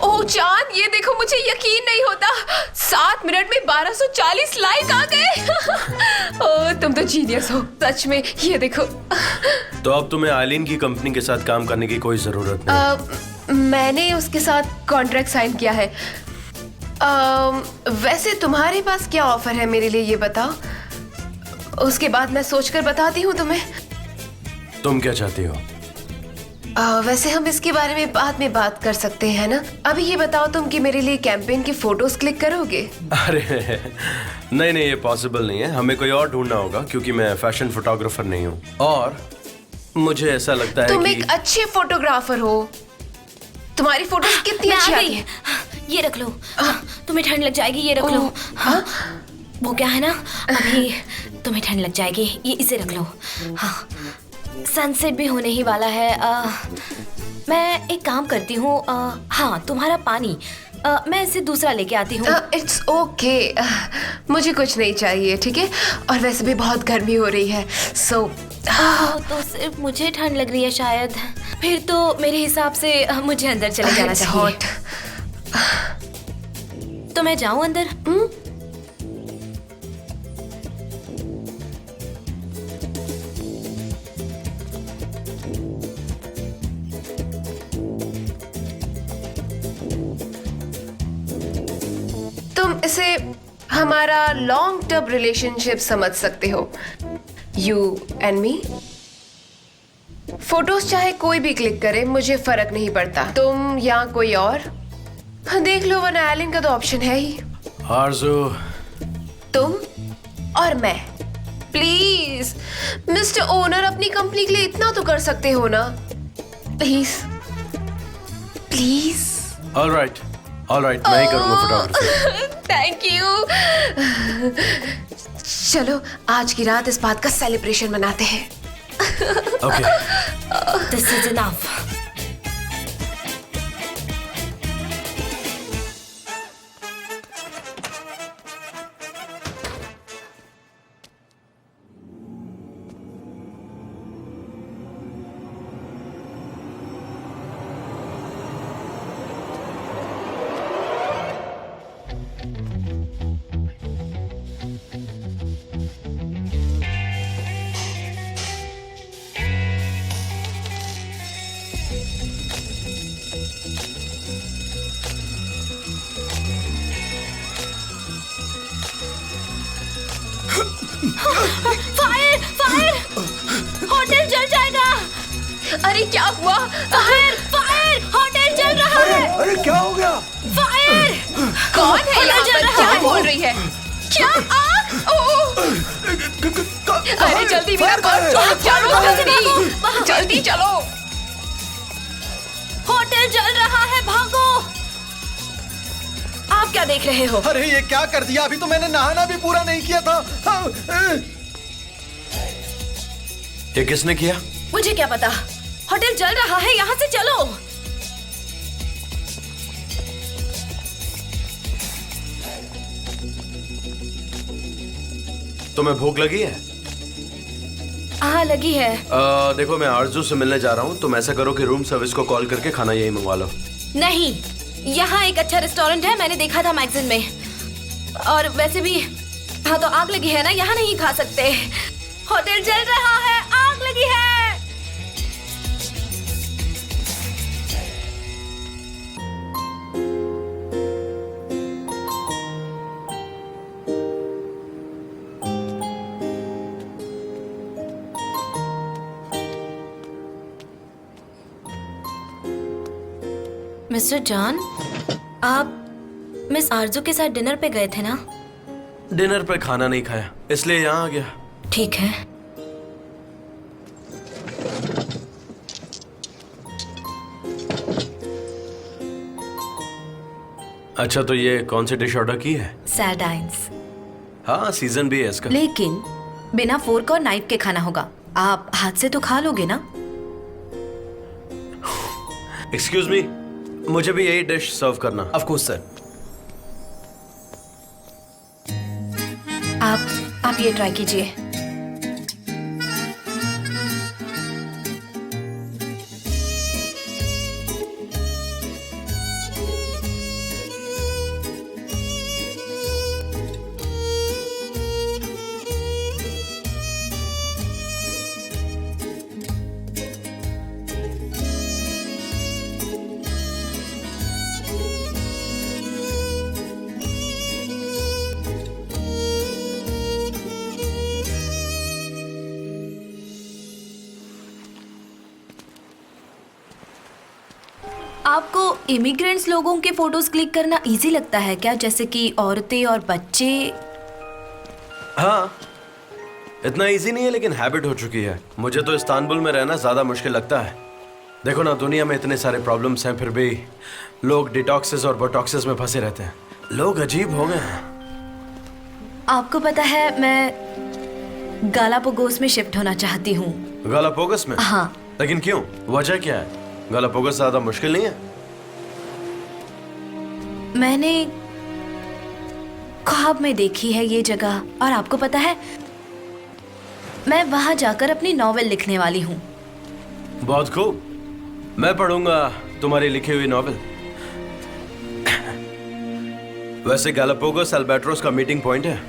ओह जान, ये देखो, मुझे यकीन नहीं होता, 7 मिनट में 1240 लाइक आ गए। ओह तुम तो जीनियस हो सच में। ये देखो। तो अब तुम्हें आइलिन की कंपनी के साथ काम करने की कोई जरूरत नहीं। मैंने उसके साथ कॉन्ट्रैक्ट साइन किया है। वैसे तुम्हारे पास क्या ऑफर है मेरे लिए, ये बताओ, उसके बाद मैं सोचकर बताती हूँ तुम्हें। तुम क्या चाहती हो? वैसे हम इसके बारे में बाद में बात कर सकते हैं ना। अभी ये बताओ तुम कि मेरे लिए कैंपेन की फोटोज क्लिक करोगे? अरे नहीं नहीं, ये पॉसिबल नहीं है। हमें कोई और ढूंढना होगा क्योंकि मैं फैशन फोटोग्राफर नहीं हूँ और मुझे ऐसा लगता है तुम कि एक अच्छे फोटोग्राफर हो, तुम्हारी फोटोज कितनी मैं अच्छी आ आती गई। है। ये रख लो, तुम्हें ठंड लग जाएगी। ये रख लो। हाँ, वो क्या है ना, अभी तुम्हें ठंड लग जाएगी, ये इसे रख लो। हाँ, सनसेट भी होने ही वाला है। मैं एक काम करती हूँ, हाँ तुम्हारा पानी मैं इसे दूसरा लेके आती हूँ। इट्स ओके, मुझे कुछ नहीं चाहिए, ठीक है? और वैसे भी बहुत गर्मी हो रही है, सो तो सिर्फ मुझे ठंड लग रही है शायद। फिर तो मेरे हिसाब से मुझे अंदर चले जाना It's चाहिए। hot. तो मैं जाऊँ अंदर? तुम इसे हमारा लॉन्ग टर्म रिलेशनशिप समझ सकते हो, यू एंड मी। फोटोज चाहे कोई भी क्लिक करे, मुझे फर्क नहीं पड़ता, तुम या कोई और। देख लो, वरना आइलिन का तो ऑप्शन है ही। आरजू, तुम और मैं। प्लीज मिस्टर ओनर, अपनी कंपनी के लिए इतना तो कर सकते हो ना, प्लीज प्लीज। ऑलराइट मैं ही करूंगा फोटोग्राफी। Thank you. चलो आज की रात इस बात का सेलिब्रेशन मनाते हैं। ओके। This is enough. अरे क्या हुआ? फायर फायर, होटल जल रहा है। अरे क्या हो गया? फायर, कौन है होटल यहाँ जल पर? रहा क्या है। बोल रही है? क्या आग? ओह! अरे जल्दी मेरा बस चलो जल्दी, जल्दी चलो। होटल जल रहा है, भागो। आप क्या देख रहे हो? अरे ये क्या कर दिया? अभी तो मैंने नहाना भी पूरा नहीं किया था। ये किसने किया? मुझे क्या पता, होटल जल रहा है, यहाँ से चलो। तुम्हें भूख लगी है? हाँ लगी है। देखो मैं आरजू से मिलने जा रहा हूँ। तुम ऐसा करो कि रूम सर्विस को कॉल करके खाना यही मंगवा लो। नहीं, यहाँ एक अच्छा रेस्टोरेंट है, मैंने देखा था मैगजीन में। और वैसे भी हाँ तो आग लगी है ना, यहाँ नहीं खा सकते। होटल जल रहा है, आग लगी है। मिस्टर जॉन, आप मिस आरजू के साथ डिनर पे गए थे ना? डिनर पे खाना नहीं खाया, इसलिए यहाँ आ गया। ठीक है। अच्छा तो ये कौन सी डिश ऑर्डर की है? सैरडाइंस। हाँ सीजन भी है इसका। लेकिन बिना फोर्क और नाइफ के खाना होगा। आप हाथ से तो खा लोगे ना? एक्सक्यूज मी, मुझे भी यही डिश सर्व करना। Of course sir. आप ये ट्राई कीजिए। आपको इमिग्रेंट्स लोगों के फोटोज क्लिक करना इजी लगता है क्या, जैसे कि औरतें और बच्चे? हाँ, इतना इजी नहीं है लेकिन हैबिट हो चुकी है। मुझे तो इस्तांबुल में रहना ज्यादा मुश्किल लगता है। देखो ना, दुनिया में इतने सारे प्रॉब्लम्स हैं, फिर भी लोग डिटॉक्सेस और बोटॉक्सेस में फंसे रहते हैं। लोग अजीब हो गए हैं। आपको पता है मैं गालापागोस में शिफ्ट होना चाहती हूँ। गालापागोस में? हाँ। लेकिन क्यों? वजह क्या है? गालापागोस ज्यादा मुश्किल नहीं है? मैंने ख्वाब में देखी है ये जगह, और आपको पता है मैं वहां जाकर अपनी नॉवेल लिखने वाली हूँ। बहुत खूब, मैं पढ़ूंगा तुम्हारी लिखी हुई नॉवेल। वैसे गालापागोस अल्बाट्रोस का मीटिंग पॉइंट है।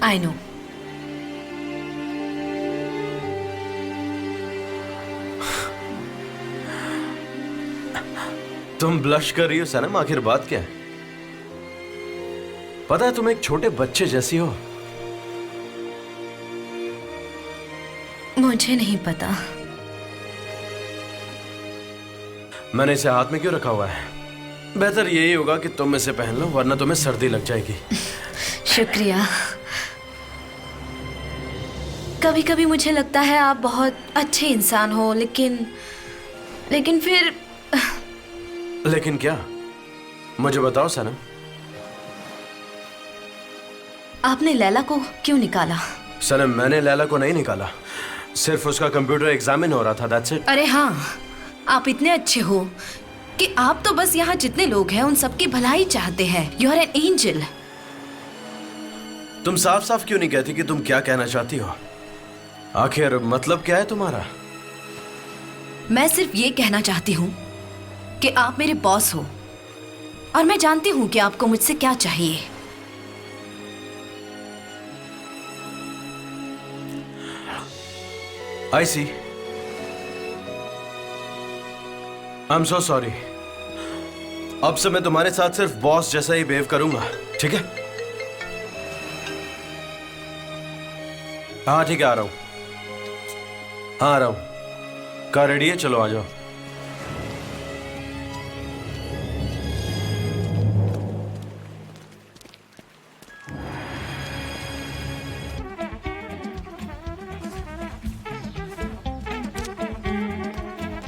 I know. तुम ब्लश कर रही हो सनम, आखिर बात क्या है? पता है तुम एक छोटे बच्चे जैसी हो। मुझे नहीं पता। मैंने इसे हाथ में क्यों रखा हुआ है? बेहतर यही होगा कि तुम इसे पहन लो, वरना तुम्हें सर्दी लग जाएगी। शुक्रिया। कभी कभी मुझे लगता है आप बहुत अच्छे इंसान हो, लेकिन फिर लेकिन क्या? मुझे बताओ सनम। आपने लैला को क्यों निकाला? सनम, मैंने लैला को नहीं निकाला, सिर्फ उसका कंप्यूटर एग्जामिन हो रहा था, दैट्स इट। अरे हाँ, आप इतने अच्छे हो कि आप तो बस यहाँ जितने लोग हैं उन सबकी भलाई चाहते हैं। You are an angel. तुम साफ साफ क्यों नहीं कहती कि तुम क्या कहना चाहती हो? आखिर मतलब क्या है तुम्हारा? मैं सिर्फ ये कहना चाहती हूँ कि आप मेरे बॉस हो, और मैं जानती हूँ कि आपको मुझसे क्या चाहिए। I see. I am so sorry. अब से मैं तुम्हारे साथ सिर्फ बॉस जैसा ही बिहेव करूंगा, ठीक है? हाँ ठीक है, आ रहा हूं। हाँ आ रहा हूँ। कार रेडी है, चलो आ जाओ।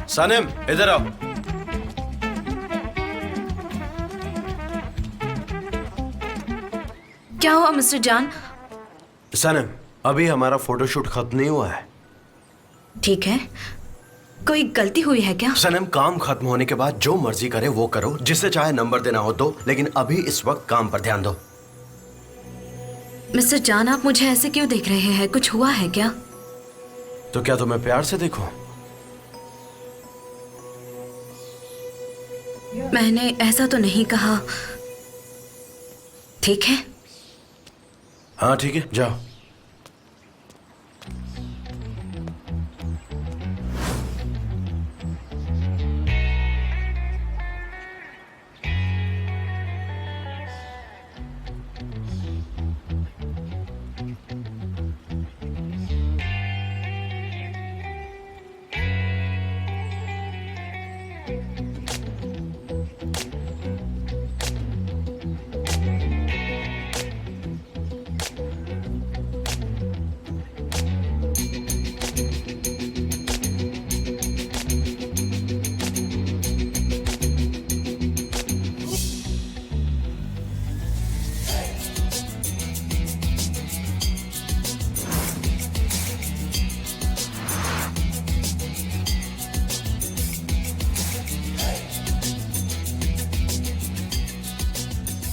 सनम इधर आओ। क्या हुआ मिस्टर जान? सनम अभी हमारा फोटोशूट खत्म नहीं हुआ है। ठीक है, कोई गलती हुई है क्या? सनम काम खत्म होने के बाद जो मर्जी करे वो करो, जिससे चाहे नंबर देना हो तो, लेकिन अभी इस वक्त काम पर ध्यान दो। मिस्टर जान, आप मुझे ऐसे क्यों देख रहे हैं? कुछ हुआ है क्या? तो क्या तुम्हें प्यार से देखो? मैंने ऐसा तो नहीं कहा। ठीक है। हाँ ठीक है, जाओ।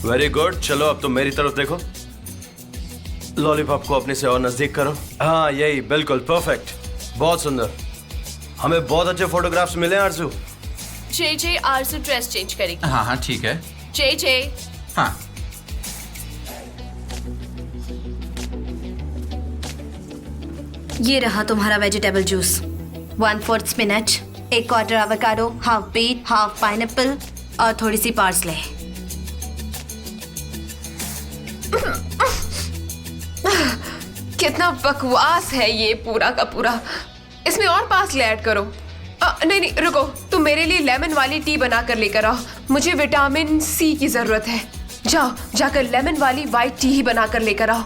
वेरी गुड, चलो अब तुम मेरी तरफ देखो। लॉलीपॉप को अपने से और नजदीक करो। हाँ यही, बिल्कुल परफेक्ट, बहुत सुंदर। हमें बहुत अच्छे फोटोग्राफ्स मिले हैं आरजू। जे आरजू ड्रेस चेंज करेगी। हाँ हाँ ठीक है। जे हाँ ये रहा तुम्हारा vegetable juice. 1/4 spinach, 1/4 avocado, half beet, half pineapple और थोड़ी सी पार्सले। कितना बकवास है ये पूरा का पूरा। इसमें और पार्सले ऐड करो। नहीं नहीं रुको, तुम मेरे लिए लेमन वाली टी बना कर लेकर आओ। मुझे विटामिन सी की जरूरत है। जाओ जाकर लेमन वाली वाइट टी ही बना कर लेकर आओ।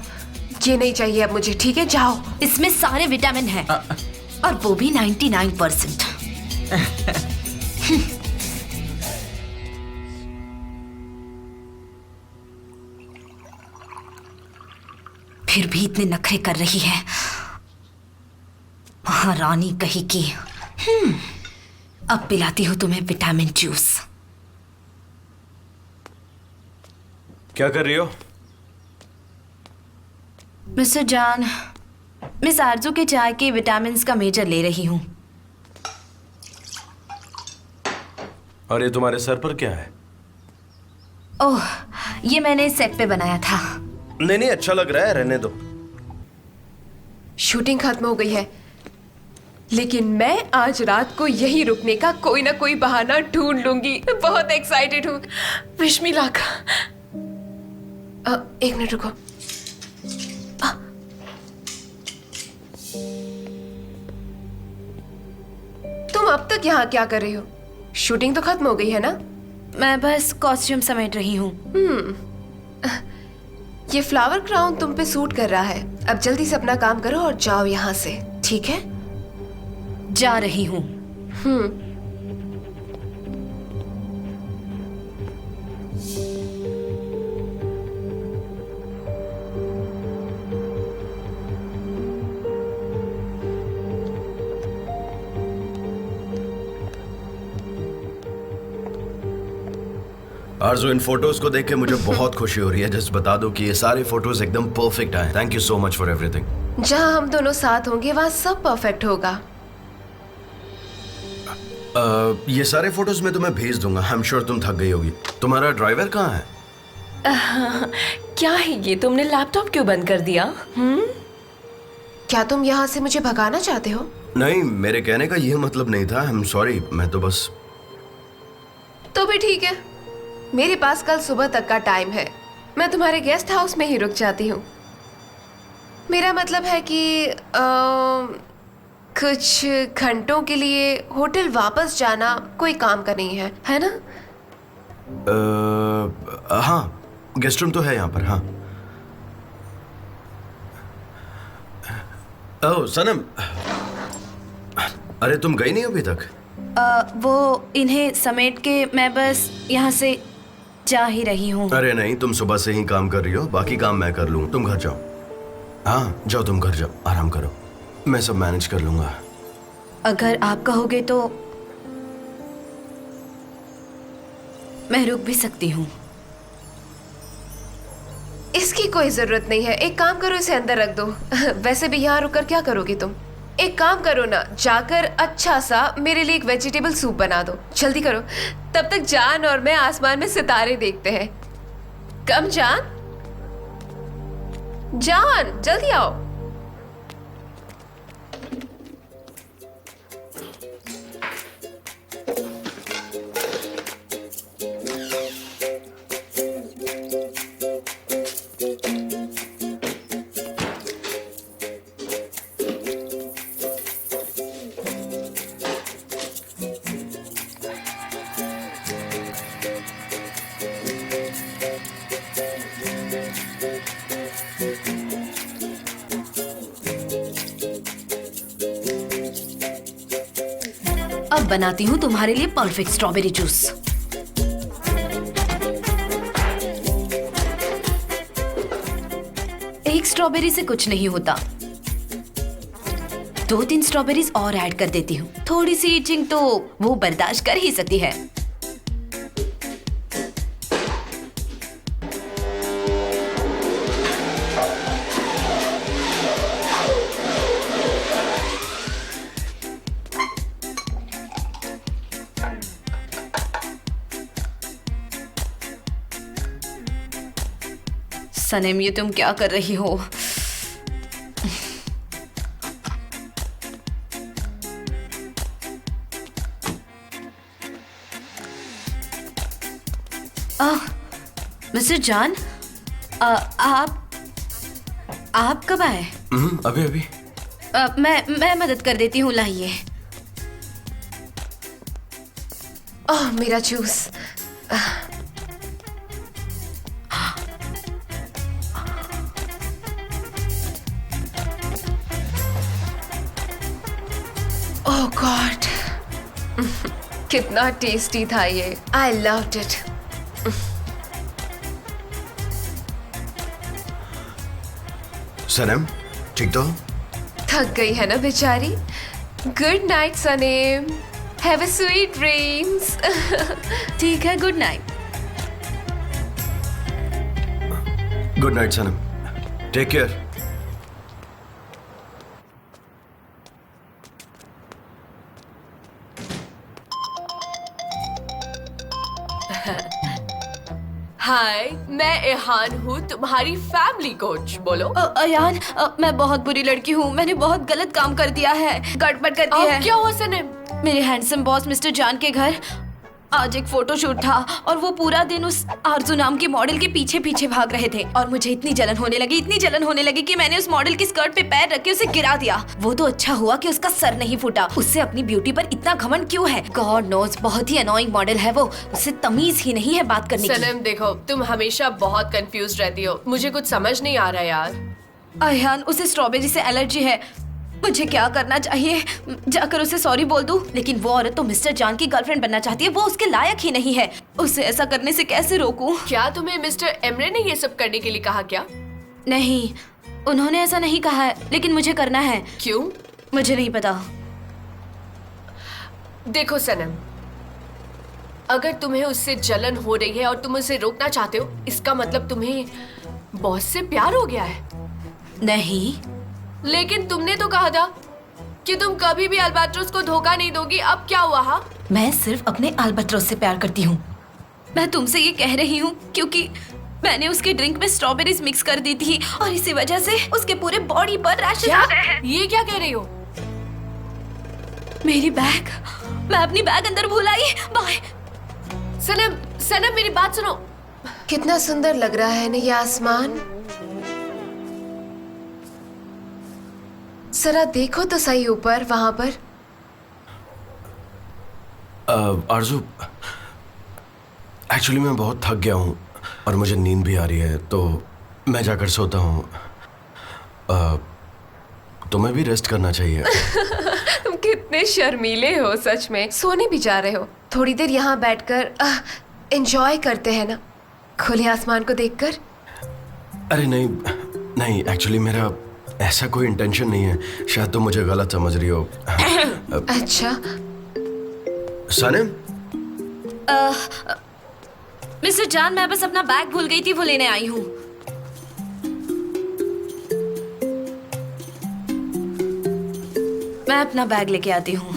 ये नहीं चाहिए अब मुझे, ठीक है? जाओ। इसमें सारे विटामिन हैं और वो भी 99%। फिर भी इतने नखरे कर रही है, महारानी कही की। अब पिलाती हूँ तुम्हें विटामिन जूस। क्या कर रही हो? मिस्टर जान, मिस आरजू के चाय के विटामिन्स का मेजर ले रही हूँ। और ये तुम्हारे सर पर क्या है? ओह, ये मैंने सेट पे बनाया था। नहीं नहीं, अच्छा लग रहा है, रहने दो। शूटिंग खत्म हो गई है, लेकिन मैं आज रात को यहीं रुकने का कोई ना कोई बहाना ढूंढ लूंगी। मैं बहुत एक्साइटेड हूँ। Wish me luck. एक मिनट रुको। तुम अब तक यहाँ क्या कर रही हो? शूटिंग तो खत्म हो गई है ना? मैं बस कॉस्ट्यूम समेट रही हूँ। ये फ्लावर क्राउन तुम पे सूट कर रहा है। अब जल्दी से अपना काम करो और जाओ यहाँ से, ठीक है? जा रही हूँ। आरजू, इन फोटोज को देख के मुझे बहुत खुशी हो रही है। जस्ट बता दो कि ये सारे फोटोज एकदम परफेक्ट आए। Thank you so much for everything. जहाँ हम दोनों साथ होंगे वहाँ सब परफेक्ट होगा। ये सारे फोटोज मैं तुम्हें भेज दूंगा। आई एम श्योर तुम थक गई होगी। तुम्हारा ड्राइवर कहाँ है? क्या है ये? तुमने लैपटॉप क्यों बंद कर दिया? क्या तुम यहाँ से मुझे भगाना चाहते हो? नहीं, मेरे कहने का ये मतलब नहीं था। आई एम सॉरी, मैं तो बस। तो भी ठीक है, मेरे पास कल सुबह तक का टाइम है। मैं तुम्हारे गेस्ट हाउस में ही रुक जाती हूँ। मेरा मतलब है कि कुछ घंटों के लिए होटल वापस जाना कोई काम का नहीं है ना? हाँ, गेस्ट रूम तो है यहाँ पर। हाँ। ओह सनम, अरे तुम गई नहीं अभी तक? वो इन्हें समेट के मैं बस यहाँ से जा ही रही हूँ। अरे नहीं, तुम सुबह से ही काम कर रही हो, बाकी काम मैं कर लूँ। तुम घर जाओ। हाँ जाओ, तुम घर जाओ, आराम करो, मैं सब मैनेज कर लूंगा। अगर आप कहोगे तो मैं रुक भी सकती हूँ। इसकी कोई जरूरत नहीं है। एक काम करो, इसे अंदर रख दो। वैसे भी यहाँ रुककर क्या करोगी तुम? एक काम करो ना, जाकर अच्छा सा मेरे लिए एक वेजिटेबल सूप बना दो। जल्दी करो, तब तक जान और मैं आसमान में सितारे देखते हैं। कम जान, जान जल्दी आओ। अब बनाती हूँ तुम्हारे लिए परफेक्ट स्ट्रॉबेरी जूस। एक स्ट्रॉबेरी से कुछ नहीं होता, 2-3 स्ट्रॉबेरीज और ऐड कर देती हूँ। थोड़ी सी इचिंग तो वो बर्दाश्त कर ही सकती है। सनम, ये तुम क्या कर रही हो? मिस्टर जान, आप कब आए? अभी अभी। मैं मदद कर देती हूँ, लाइए। ओह मेरा जूस। ओह गॉड, कितना टेस्टी था ये। I loved it. सनम ठीक तो? थक गई है ना बेचारी। Good night Sanem, have a sweet dreams. ठीक है, good night. Good night Sanam, take care. Hi, मैं एहान हूँ, तुम्हारी फैमिली कोच। बोलो। अयान, मैं बहुत बुरी लड़की हूँ। मैंने बहुत गलत काम कर दिया है, गड़बड़ कर दी है। क्या हुआ सनम? मेरे हैंडसम बॉस मिस्टर जान के घर आज एक फोटो शूट था और वो पूरा दिन उस आरजू नाम के मॉडल के पीछे पीछे भाग रहे थे और मुझे इतनी जलन होने लगी कि मैंने उस मॉडल की स्कर्ट पे पैर रख के उसे गिरा दिया। वो तो अच्छा हुआ कि उसका सर नहीं फूटा। उससे अपनी ब्यूटी पर इतना घमंड क्यों है? गॉड नोज, बहुत ही अनोइंग मॉडल है वो। उससे तमीज ही नहीं है बात करने की। सनम देखो, तुम हमेशा बहुत कंफ्यूज रहती हो, मुझे कुछ समझ नहीं आ रहा यार। अयान, उसे स्ट्रॉबेरी से एलर्जी है। मुझे क्या करना चाहिए? जाकर उसे सॉरी बोल दूं? लेकिन वो औरत तो मिस्टर जान की गर्लफ्रेंड बनना चाहती है, वो उसके लायक ही नहीं है। उसे ऐसा करने से कैसे रोकूं? क्या तुम्हें मिस्टर एमरे ने ये सब करने के लिए कहा क्या? नहीं, उन्होंने ऐसा नहीं कहा है, लेकिन मुझे करना है। क्यों? मुझे नहीं पता। देखो सनम, अगर तुम्हें उससे जलन हो रही है और तुम उसे रोकना चाहते हो, इसका मतलब तुम्हें बॉस से प्यार हो गया है। नहीं, लेकिन तुमने तो कहा था कि तुम कभी भी अल्बाट्रोस को धोखा नहीं दोगी। अब क्या हुआ? हा? मैं सिर्फ अपने अल्बाट्रोस से प्यार करती हूँ। मैं तुमसे ये कह रही हूँ क्योंकि मैंने उसके ड्रिंक में स्ट्रॉबेरीज मिक्स कर दी थी और इसी वजह से उसके पूरे बॉडी पर रैशेस आ गए हैं। ये क्या कह रही हो? मेरी बैग, मैं अपनी बैग अंदर भूल आई। बाय। सनम, सनम मेरी बात सुनो। कितना सुंदर लग रहा है ना ये आसमान। जरा देखो तो सही ऊपर वहां पर। आरजू, एक्चुअली मैं बहुत थक गया हूँ और मुझे नींद भी आ रही है, तो मैं जाकर सोता हूँ। तुम्हें भी रेस्ट करना चाहिए। तुम कितने शर्मीले हो सच में। सोने भी जा रहे हो? थोड़ी देर यहाँ बैठकर एंजॉय करते हैं ना, खुले आसमान को देखकर। अरे नहीं नहीं, एक्चुअली मेरा ऐसा कोई इंटेंशन नहीं है, शायद तुम मुझे गलत समझ रही हो। अच्छा। सनम, मिस्टर जान, मैं बस अपना बैग भूल गई थी, वो लेने आई हूँ। मैं अपना बैग लेके आती हूँ,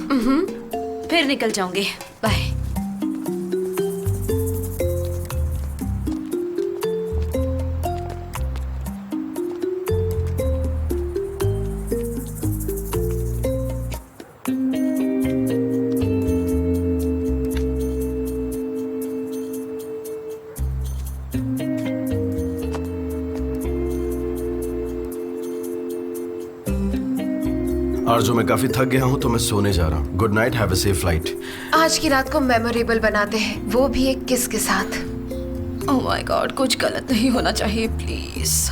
फिर निकल जाऊंगी। बाय। आरजू, मैं काफी थक गया हूँ तो मैं सोने जा रहा हूँ। Good night, have a safe flight. आज की रात को मेमोरेबल बनाते हैं, वो भी एक किस के साथ। ओह माय गॉड, कुछ गलत नहीं होना चाहिए प्लीज।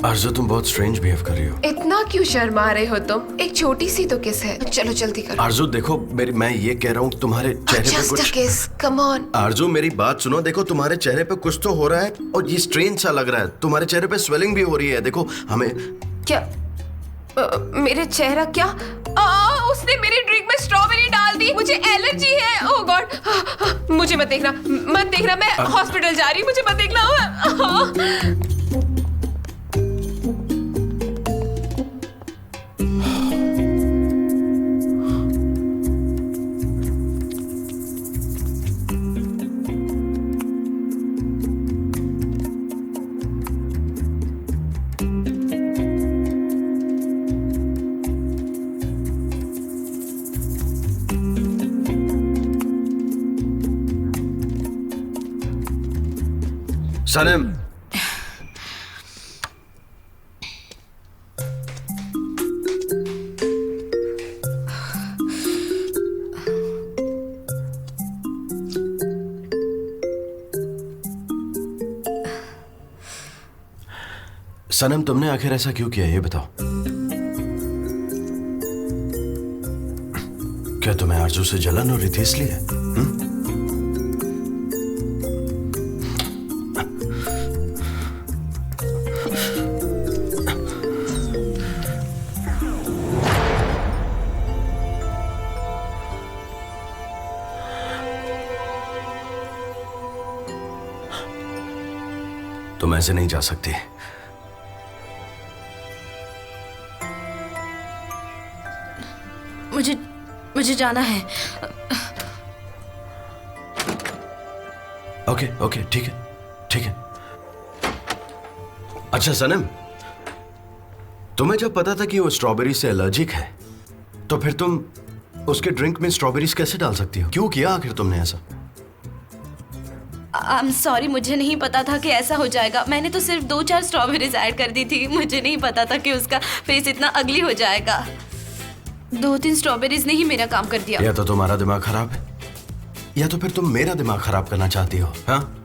आरजू, तुम बहुत स्ट्रेंज बिहेव कर रही हो। इतना क्यों शर्मा रहे हो तुम? एक छोटी सी तो किस है, चलो जल्दी करो। आरजू देखो, मैं ये कह रहा हूँ, तुम्हारे चेहरे पे जस्ट कुछ। अ किस, कम ऑन। आरजू मेरी बात सुनो, देखो तुम्हारे चेहरे पे कुछ तो हो रहा है और ये स्ट्रेंज सा लग रहा है। तुम्हारे चेहरे पे स्वेलिंग भी हो रही है, देखो हमें। क्या मेरे चेहरा क्या? उसने मेरे ड्रिंक में स्ट्रॉबेरी डाल दी, मुझे एलर्जी है। ओह गॉड, मुझे मत देखना, मत देखना, मैं हॉस्पिटल जा रही हूँ, मुझे मत देखना। सनम, सनम तुमने आखिर ऐसा क्यों किया, ये बताओ। क्या तुम्हें आरजू से जलन हो रही थी इसलिए? तुम ऐसे नहीं जा सकती। मुझे जाना है। ओके ओके, ठीक है ठीक है। अच्छा सनम, तुम्हें जब पता था कि वो स्ट्रॉबेरी से एलर्जिक है, तो फिर तुम उसके ड्रिंक में स्ट्रॉबेरीज कैसे डाल सकती हो? क्यों किया आखिर तुमने ऐसा? आई एम सॉरी, मुझे नहीं पता था कि ऐसा हो जाएगा। मैंने तो सिर्फ 2-4 स्ट्रॉबेरीज ऐड कर दी थी। मुझे नहीं पता था कि उसका फेस इतना अगली हो जाएगा। 2-3 स्ट्रॉबेरीज ने ही मेरा काम कर दिया। या तो तुम्हारा दिमाग खराब है, या तो फिर तुम मेरा दिमाग खराब करना चाहती हो। हाँ,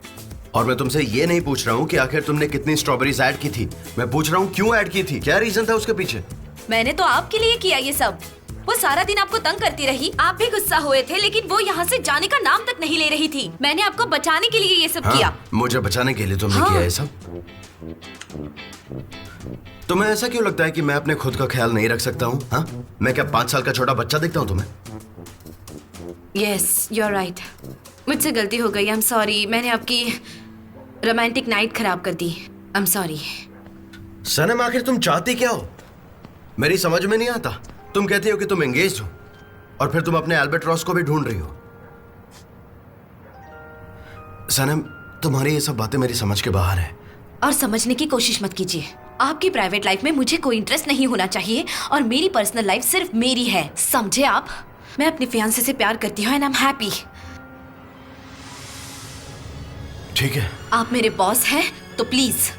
और मैं तुमसे ये नहीं पूछ रहा हूँ कि आखिर तुमने कितनी स्ट्रॉबेरीज ऐड की थी, मैं पूछ रहा हूँ क्यों ऐड की थी, क्या रीजन था उसके पीछे? मैंने तो आपके लिए किया ये सब। वो सारा दिन आपको तंग करती रही, आप भी गुस्सा हुए थे, लेकिन वो यहाँ से जाने का नाम तक नहीं ले रही थी। मैंने आपको बचाने के लिए ये सब हाँ, किया। मुझे बचाने के लिए तुमने किया ये सब? तुम्हें ऐसा क्यों लगता है कि मैं अपने खुद का ख्याल नहीं रख सकता हूँ? हाँ, मैं क्या 5 साल का छोटा बच्चा दिखता हूँ तुम्हें? Yes, you are right. मुझसे गलती हो गई, आई एम सॉरी। मैंने आपकी रोमांटिक नाइट खराब कर दी, आई एम सॉरी। सनम, आखिर तुम चाहती क्या हो? मेरी समझ में नहीं आता। तुम कहती हो कि तुम एंगेज्ड हो और फिर तुम अपने एल्बर्ट्रॉस को भी ढूंढ रही हो। सनम, तुम्हारी ये सब बातें मेरी समझ के बाहर है। और समझने की कोशिश मत कीजिए। आपकी प्राइवेट लाइफ में मुझे कोई इंटरेस्ट नहीं होना चाहिए और मेरी पर्सनल लाइफ सिर्फ मेरी है, समझे आप? मैं अपने फियांसे से प्यार करती हूँ एंड आई एम हैप्पी। ठीक है। आप मेरे बॉस हैं तो प्लीज।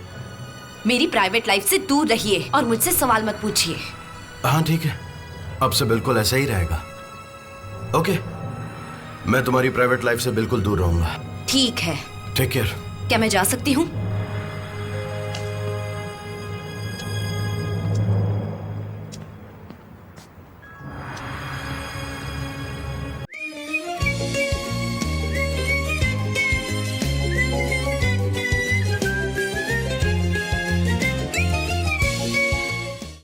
मेरी प्राइवेट लाइफ से दूर रहिए और मुझसे सवाल मत पूछिए। हाँ ठीक है, अब से बिल्कुल ऐसा ही रहेगा। ओके, मैं तुम्हारी प्राइवेट लाइफ से बिल्कुल दूर रहूंगा। ठीक है। Take care. क्या मैं जा सकती हूँ?